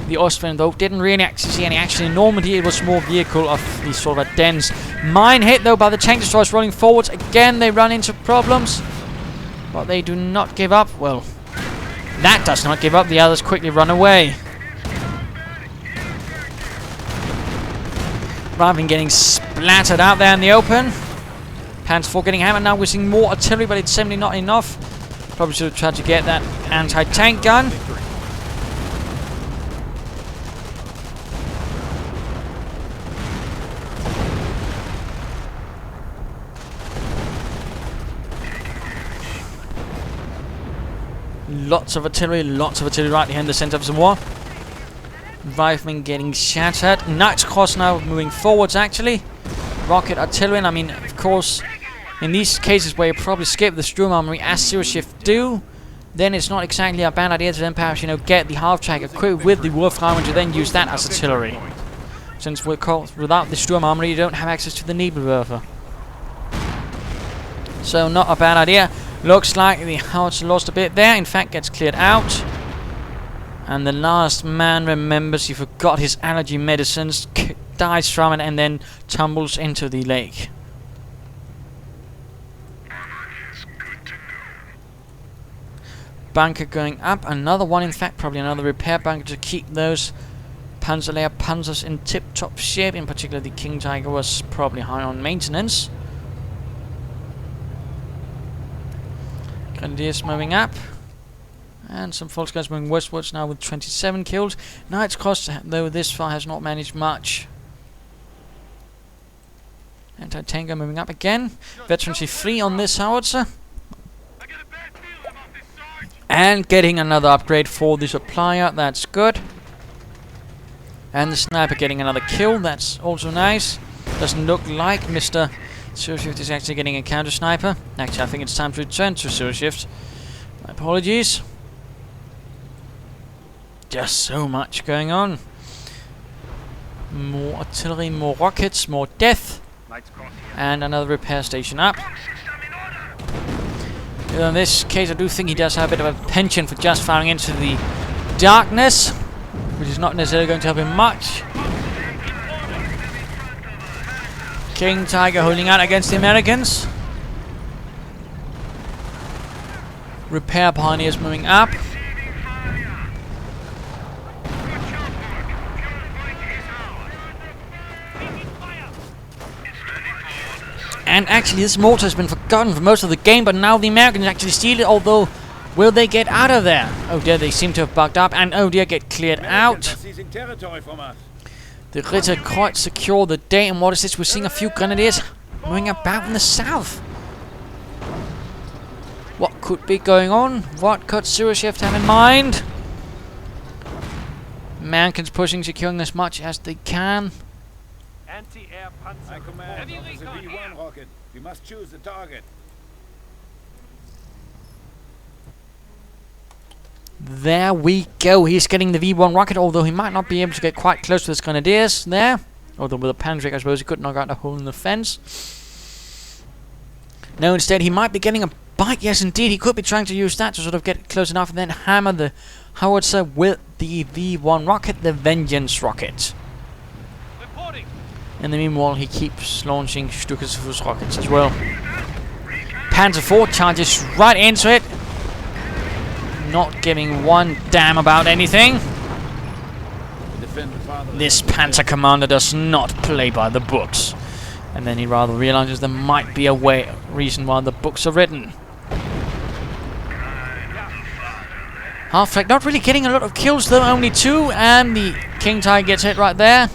The Ostwind, though, didn't really actually see any action in Normandy. It was more vehicle of the sort of a dense mine hit, though, by the tank destroyers rolling forwards. Again, they run into problems, but they do not give up. Well, that does not give up. The others quickly run away. Rather than getting splattered out there in the open. Panzer IV getting hammered now. We're seeing more artillery, but it's simply not enough. Probably should have tried to get that anti-tank gun. Lots of artillery right behind the centre of Semois. Riflemen getting shattered. Knights Cross now moving forwards, actually. Rocket artillery, and I mean, of course, in these cases where you probably skip the Sturm Armory as Zeroshift do, then it's not exactly a bad idea to then perhaps, you know, get the half-track equipped with the Wolfram to then use that as artillery. Since without the Sturm Armory, you don't have access to the Nebelwerfer. So, not a bad idea. Looks like the howitzer lost a bit there. In fact, gets cleared out. And the last man remembers he forgot his allergy medicines, dies from it, and then tumbles into the lake. Bunker going up. Another one, in fact, probably another repair bunker to keep those Panzer Lehr Panzers in tip-top shape. In particular, the King Tiger was probably high on maintenance. Grenadiers moving up. And some false guys moving westwards now with 27 kills. Knights Cross, though, this far has not managed much. Anti-tanker moving up again. Veteran C3 on this howitzer. And getting another upgrade for the supplier. That's good. And the sniper getting another kill. That's also nice. Doesn't look like Mr. Zeroshift is actually getting a counter sniper. Actually, I think it's time to return to Zeroshift. My apologies. Just so much going on. More artillery, more rockets, more death. And another repair station up. In this case, I do think he does have a bit of a penchant for just firing into the darkness, which is not necessarily going to help him much. King Tiger holding out against the Americans. Repair pioneers moving up. And actually, this mortar has been forgotten for most of the game, but now the Americans actually steal it, although, will they get out of there? Oh dear, they seem to have bugged up, and oh dear, get cleared out. The Ritter quite secure the day, and what is this? We're seeing a few Grenadiers moving about in the south. What could be going on? What could Zeroshift have in mind? Americans pushing, securing as much as they can. Anti-air Panzer. I command Officer V1 rocket. We must choose the target. There we go. He's getting the V1 rocket, although he might not be able to get quite close to his grenadiers there. Although with a Panzer, I suppose he could knock out a hole in the fence. No, instead he might be getting a bite. Yes, indeed, he could be trying to use that to sort of get close enough and then hammer the howitzer with the V1 rocket, the Vengeance rocket. Reporting. In the meanwhile, he keeps launching Stukas rockets as well. Panzer IV charges right into it, not giving one damn about anything. This Panzer commander does not play by the books. And then he rather realizes there might be a reason why the books are written. Half-track not really getting a lot of kills though, only 2, and the King Tiger gets hit right there.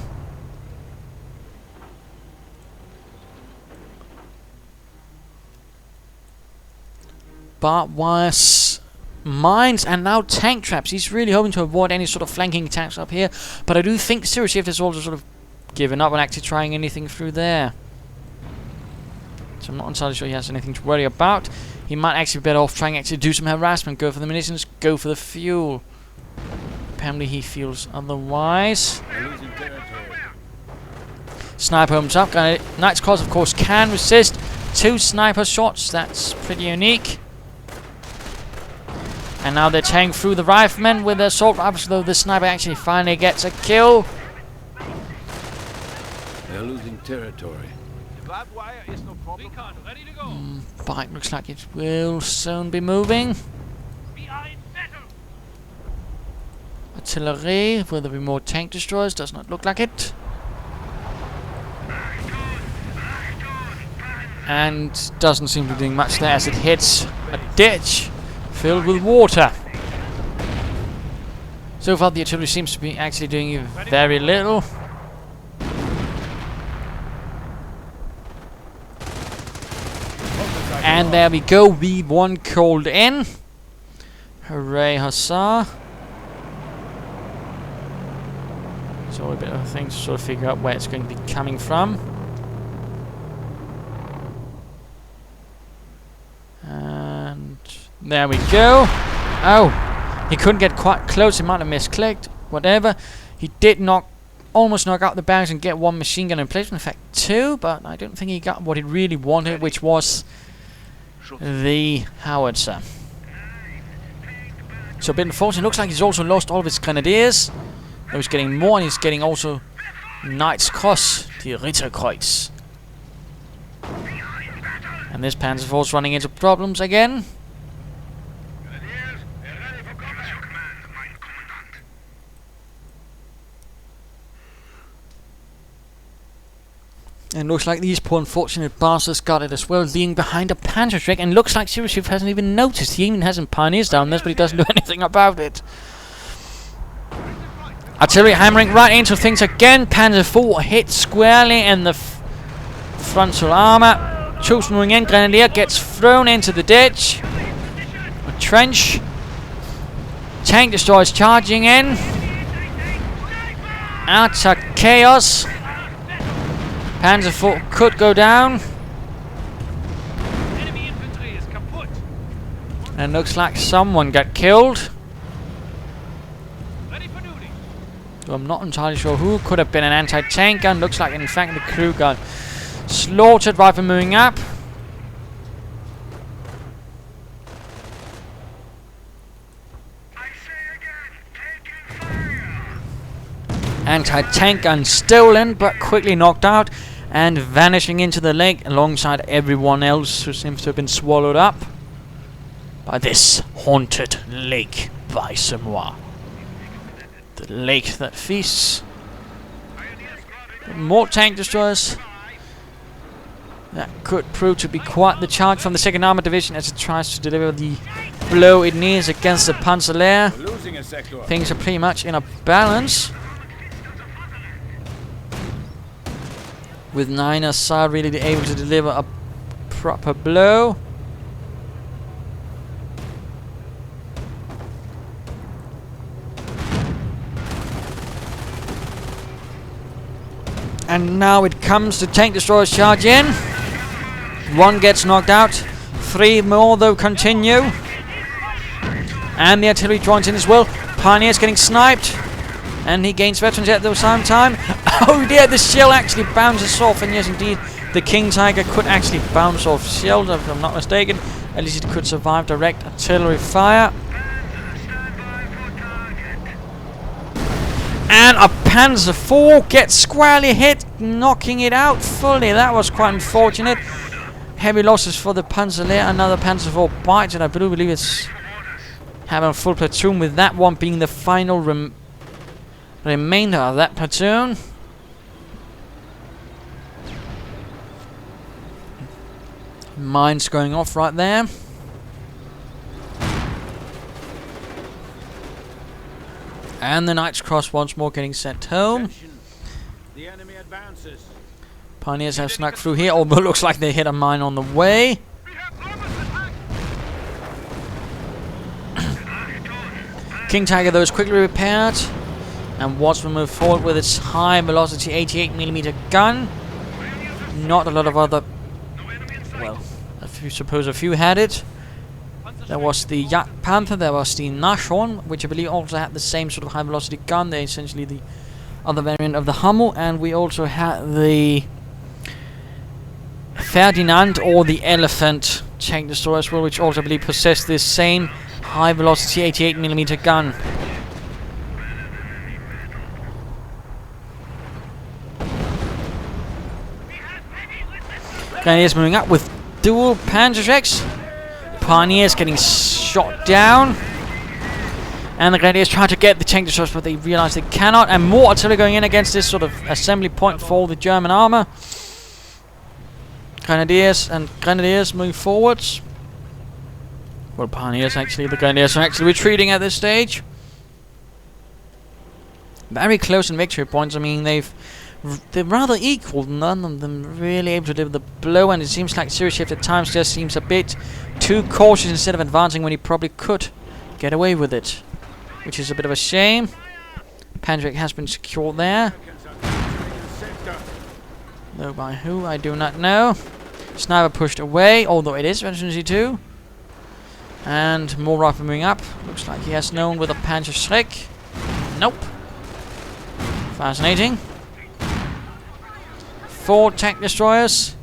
Barbed wires, mines, and now tank traps. He's really hoping to avoid any sort of flanking attacks up here, but I do think Zeroshift has also sort of given up on actually trying anything through there. So I'm not entirely sure he has anything to worry about. He might actually be better off trying to actually do some harassment, go for the munitions, go for the fuel. Apparently he feels otherwise. Sniper comes up. Knight's Cross, of course, can resist 2 sniper shots. That's pretty unique. And now they're tearing through the riflemen with their assault rifles, though the sniper actually finally gets a kill. They're losing territory. The barbed wire is no problem. Recon, ready to go. Bike looks like it will soon be moving. We are in battle. Artillery, will there be more tank destroyers? Does not look like it. And doesn't seem to be doing much there as it hits a ditch filled with water. So far the artillery seems to be actually doing very little. And there we go, V1 called in. Hooray, huzzah. So a bit of a thing to sort of figure out where it's going to be coming from. And there we go. Oh, he couldn't get quite close, he might have misclicked, whatever. He did almost knock out the barracks and get 1 machine gun in place, in fact 2, but I don't think he got what he really wanted, which was the howitzer. So a bit unfortunate. Looks like he's also lost all of his grenadiers. He's getting more, and he's getting also Knight's Cross, the Ritterkreuz. And this Panzer IV's running into problems again. And looks like these poor unfortunate bastards got it as well, leaving behind a Panzer Strike, and looks like Zeroshift hasn't even noticed. He even has some pioneers down there, but he doesn't do anything about it. Artillery hammering right into things again. Panzer IV hit squarely in the frontal armor. Troops moving in. Grenadier gets thrown into the ditch. A trench. Tank destroyers charging in. Utter chaos. Panzer IV could go down. Enemy infantry is kaput. And looks like someone got killed. Ready for duty. I'm not entirely sure who. Could have been an anti-tank gun. Looks like in fact the crew got slaughtered. Rifle moving up. Anti-tank gun stolen, but quickly knocked out and vanishing into the lake alongside everyone else who seems to have been swallowed up by this haunted lake by Semois. The lake that feasts. More tank destroyers. That could prove to be quite the charge from the 2nd Armored Division as it tries to deliver the blow it needs against the Panzer Lehr. Things are pretty much in a balance. with neither side really able to deliver a proper blow. And now it comes to tank destroyers charge in. One gets knocked out. 3 more though continue. And the artillery joins in as well. Pioneer's getting sniped. And he gains veterans at the same time. Oh dear, the shell actually bounces off. And yes, indeed, the King Tiger could actually bounce off shells, if I'm not mistaken. At least it could survive direct artillery fire. And a Panzer IV gets squarely hit, knocking it out fully. That was quite unfortunate. Heavy losses for the Panzer Lehr. Another Panzer IV bites, and I do believe it's having a full platoon, with that one being the final remainder of that platoon. Mines going off right there. And the Knight's Cross once more getting sent home. The enemy advances. Pioneers have snuck through here, although it looks like they hit a mine on the way. King Tiger though is quickly repaired, and once we move forward with its high velocity 88mm gun. Not a lot of other, well, suppose a few had it. There was the Yak Panther, there was the Nashorn, which I believe also had the same sort of high velocity gun. They're essentially the other variant of the Hummel, and we also had the Ferdinand, or the Elephant tank destroyer as well, which also I believe possessed this same high velocity 88mm gun. Grenadiers moving up with dual Panzerschrecks. Pioneers getting shot down. And the Grenadiers try to get the tank destroyers, but they realize they cannot. And more artillery going in against this sort of assembly point for the German armor. Grenadiers moving forwards. Well, Pioneers actually. The Grenadiers are actually retreating at this stage. Very close in victory points. I mean, they're rather equal. None of them really able to deliver the blow, and it seems like Zeroshift at times just seems a bit too cautious instead of advancing when he probably could get away with it, which is a bit of a shame. Panzerich has been secured there. Though by who, I do not know. Sniper pushed away, although it is Veteran 2. And more rifle moving up. Looks like he has known with a Panzerschreck. Nope. Fascinating. 4 tank destroyers,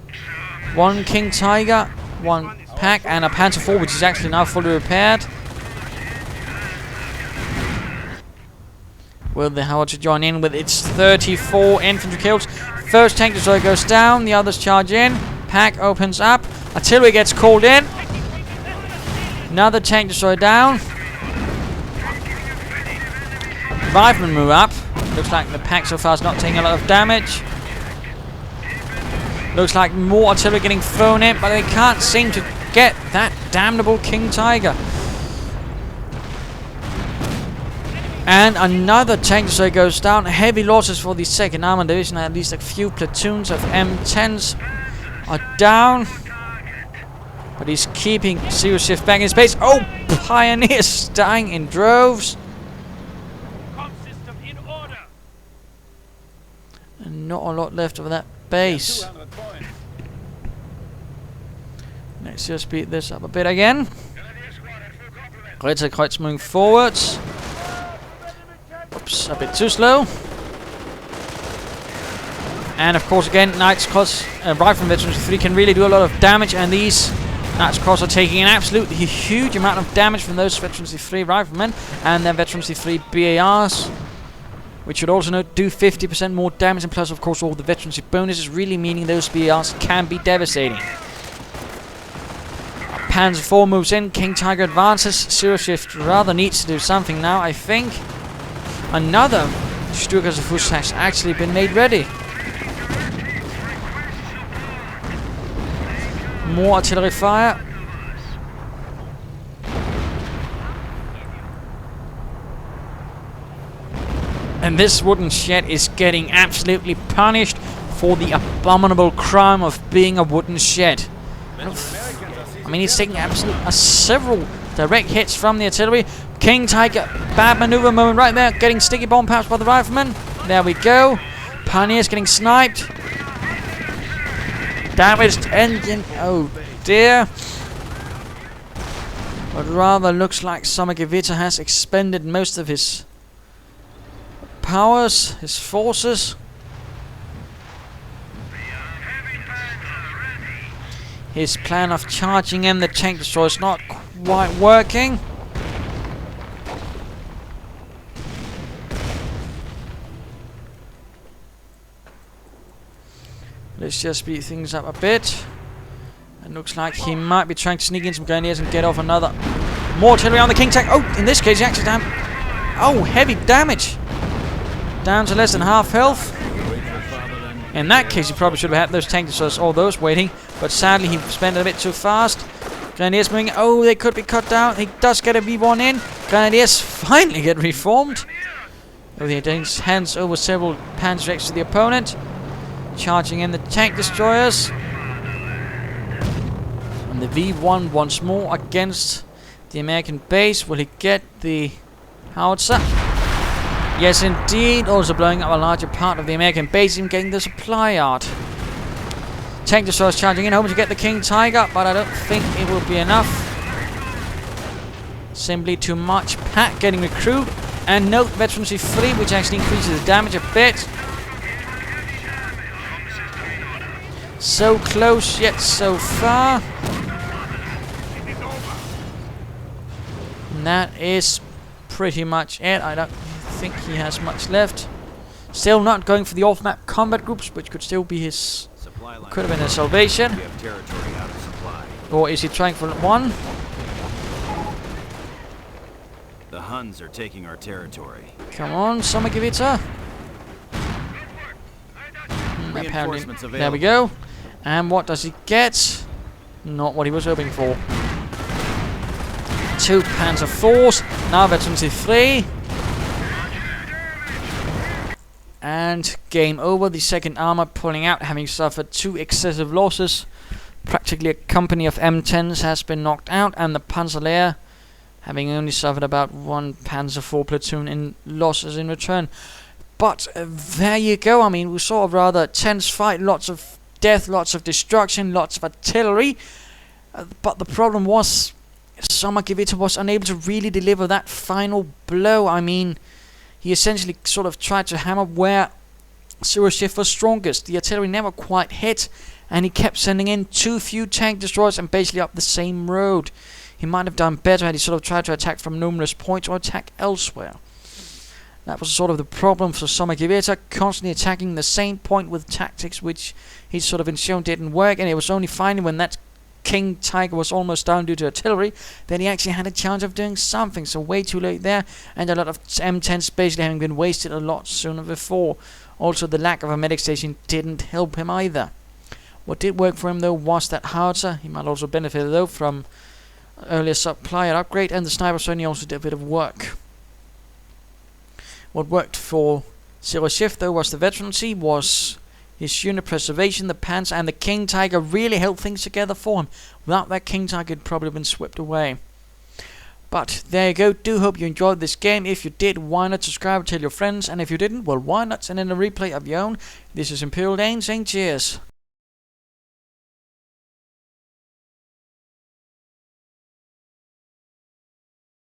1 King Tiger, 1 pack, and a Panzer IV, which is actually now fully repaired. Will the howitzer join in with its 34 infantry kills? First tank destroyer goes down, the others charge in. Pack opens up, artillery gets called in. Another tank destroyer down. Riflemen move up. Looks like the pack so far is not taking a lot of damage. Looks like more artillery getting thrown in, but they can't seem to get that damnable King Tiger. And another tank destroyer goes down. Heavy losses for the 2nd Armored Division. At least a few platoons of M10s are down. But he's keeping Zeroshift back in space. Oh, Pioneers dying in droves. And not a lot left of that base. Let's just speed this up a bit again. Ritterkreuz moving forwards. Oops, a bit too slow. And of course again, Knight's Cross Rifleman Veterans 3 can really do a lot of damage, and these Knight's Cross are taking an absolutely huge amount of damage from those Veterans 3 Riflemen and their Veterans 3 BARs, which should also do 50% more damage, and plus of course all the Veterans bonuses, really meaning those BARs can be devastating. Panzer IV moves in, King Tiger advances. Zeroshift rather needs to do something now, I think. Another Sturmgewehr has actually been made ready. More artillery fire. And this wooden shed is getting absolutely punished. for the abominable crime of being a wooden shed. I mean, he's taking several direct hits from the artillery. King Tiger, bad maneuver moment right there, getting sticky bomb perhaps by the rifleman. There we go. Pioneer's getting sniped. Damaged engine. Oh dear. But rather looks like Sommergewitter has expended most of his powers, his forces. His plan of charging in the tank destroyer is not quite working. Let's just speed things up a bit. It looks like he might be trying to sneak in some grenadiers and get off another. More artillery on the King tank. Oh, in this case, he actually heavy damage. Down to less than half health. In that case, he probably should have had those tank destroyers, all those waiting. But sadly, he spent it a bit too fast. Grenadiers moving. Oh, they could be cut down. He does get a V1 in. Grenadiers finally get reformed. Oh, he hands over several Panzer IVs to the opponent. Charging in the tank destroyers. And the V1 once more against the American base. Will he get the howitzer? Yes, indeed. Also blowing up a larger part of the American base, even getting the supply yard. Tank destroyers charging in, hoping to get the King Tiger, but I don't think it will be enough. Simply too much. Pack getting recruited. And note veterancy 3, which actually increases the damage a bit. So close, yet so far. And that is pretty much it. I don't think he has much left. Still not going for the off-map combat groups, which could still be his... could have been his salvation. Or is he trying for one? The Huns are taking our territory. Come on, Sommergewitter. Apparently, there we go. And what does he get? Not what he was hoping for. 2 Panzer IVs. Now veterancy 3. And game over. The second armor pulling out, having suffered 2 excessive losses. Practically a company of M10s has been knocked out, and the Panzer Lehr having only suffered about 1 Panzer IV platoon in losses in return. But there you go. I mean, we saw a rather tense fight, lots of death, lots of destruction, lots of artillery. But the problem was Sommergewitter was unable to really deliver that final blow. I mean, he essentially sort of tried to hammer where Zeroshift was strongest. The artillery never quite hit, and he kept sending in too few tank destroyers and basically up the same road. He might have done better had he sort of tried to attack from numerous points or attack elsewhere. That was sort of the problem for Sommergewitter, constantly attacking the same point with tactics which he sort of shown didn't work, and it was only finally when that King Tiger was almost down due to artillery that he actually had a chance of doing something. So way too late there, and a lot of M10s basically having been wasted a lot sooner before. Also, the lack of a medic station didn't help him either. What did work for him though was that howitzer. He might also benefit though from earlier supply and upgrade, and the sniper certainly also did a bit of work. What worked for Zeroshift though was the veterancy, was his unit preservation, the Panzer and the King Tiger really held things together for him. Without that, King Tiger had probably been swept away. But there you go. Do hope you enjoyed this game. If you did, why not subscribe and tell your friends, and if you didn't, well, why not send in a replay of your own. This is Imperial Dane saying cheers.